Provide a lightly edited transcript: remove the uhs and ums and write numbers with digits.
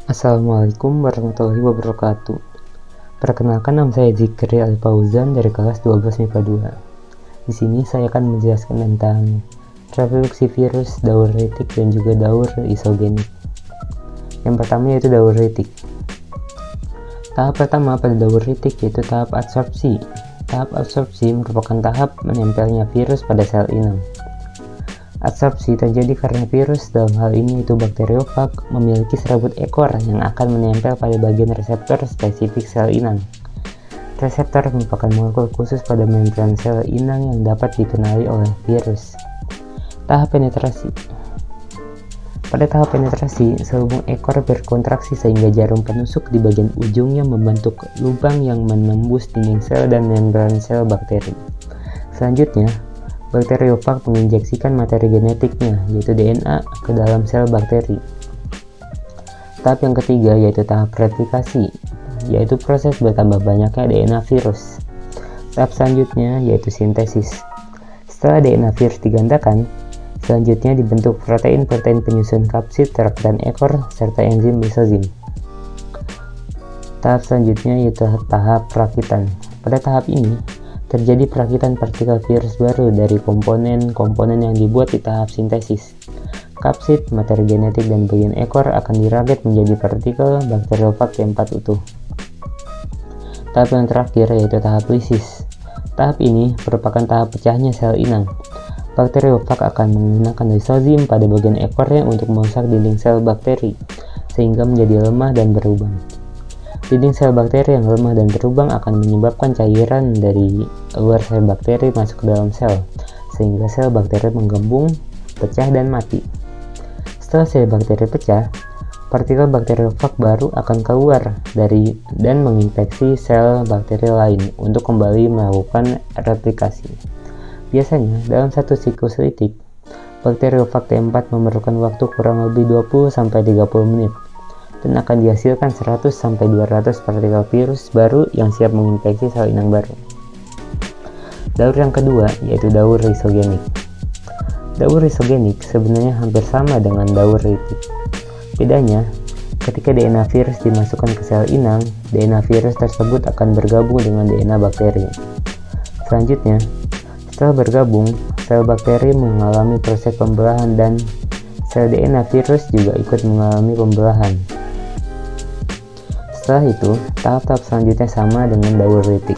Assalamualaikum warahmatullahi wabarakatuh. Perkenalkan, nama saya Zikri Al-Fauzan dari kelas 12 MIPA 2. Di sini saya akan menjelaskan tentang reproduksi virus, daur retik, dan juga daur isogenik. Yang pertama yaitu daur retik. Tahap pertama pada daur retik yaitu tahap adsorpsi. Tahap adsorpsi merupakan tahap menempelnya virus pada sel inang. Adsorpsi terjadi karena virus, dalam hal ini yaitu bakteriofag, memiliki serabut ekor yang akan menempel pada bagian reseptor spesifik sel inang. Reseptor merupakan molekul khusus pada membran sel inang yang dapat dikenali oleh virus. Tahap penetrasi. Pada tahap penetrasi, selubung ekor berkontraksi sehingga jarum penusuk di bagian ujungnya membentuk lubang yang menembus dinding sel dan membran sel bakteri. Selanjutnya, bakteriofag menginjeksikan materi genetiknya, yaitu DNA, ke dalam sel bakteri. Tahap yang ketiga yaitu tahap replikasi, yaitu proses bertambah banyaknya DNA virus. Tahap selanjutnya yaitu sintesis. Setelah DNA virus digandakan, selanjutnya dibentuk protein-protein penyusun kapsid, raktan ekor, serta enzim lisozim. Tahap selanjutnya yaitu tahap perakitan. Pada tahap ini, terjadi perakitan partikel virus baru dari komponen-komponen yang dibuat di tahap sintesis. Kapsid, materi genetik, dan bagian ekor akan dirakit menjadi partikel bakteriofag T4 utuh. Tahap yang terakhir yaitu tahap lisis. Tahap ini merupakan tahap pecahnya sel inang. Bakteriofag akan menggunakan lisozim pada bagian ekornya untuk merusak dinding sel bakteri, sehingga menjadi lemah dan berlubang. Dinding sel bakteri yang lemah dan berlubang akan menyebabkan cairan dari luar sel bakteri masuk ke dalam sel, sehingga sel bakteri menggembung, pecah, dan mati. Setelah sel bakteri pecah, partikel bakteriofag baru akan keluar dari dan menginfeksi sel bakteri lain untuk kembali melakukan replikasi. Biasanya, dalam satu siklus litik, bakteriofag T4 memerlukan waktu kurang lebih 20-30 menit, dan akan dihasilkan 100-200 partikel virus baru yang siap menginfeksi sel inang baru. Daur yang kedua yaitu daur isogenik. Daur isogenik sebenarnya hampir sama dengan daur retik. Bedanya, ketika DNA virus dimasukkan ke sel inang, DNA virus tersebut akan bergabung dengan DNA bakteri. Selanjutnya, setelah bergabung, sel bakteri mengalami proses pembelahan dan sel DNA virus juga ikut mengalami pembelahan. Setelah itu, tahap-tahap selanjutnya sama dengan daur retik.